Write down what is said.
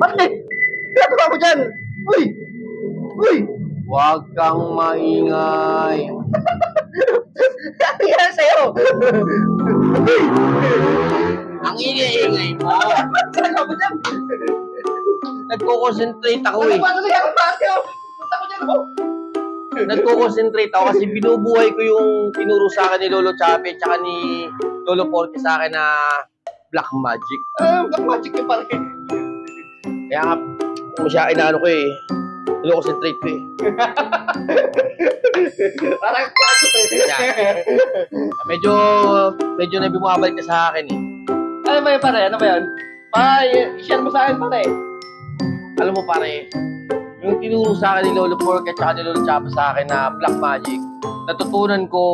Bakit? Ginagawa mo dyan? Uy! Uy! Huwag kang maingay. Ano yan sa'yo? Uy! Ang ingay-ingay mo. Ginagawa mo dyan? Nagko-concentrate ako Ano eh. ba ito yan? Bakit? Punta ko dyan ako. Nagko-concentrate ako kasi binubuhay ko yung tinuro sa akin ni Lolo Chape tsaka ni Lolo Porky sa akin na black magic. Black magic ka pala eh. Kaya nga, masya inaano ko eh. Kino-concentrate ko eh. Parang kwago eh. Yan. Medyo na bumabalik ka sa akin eh. Ano ba yun pare? Ano ba yun? I-share mo sa akin pare. Alam mo pare, yung tinuro sa akin ni Lolo Porky at saka ni Lolo Chape sa akin na black magic, natutunan ko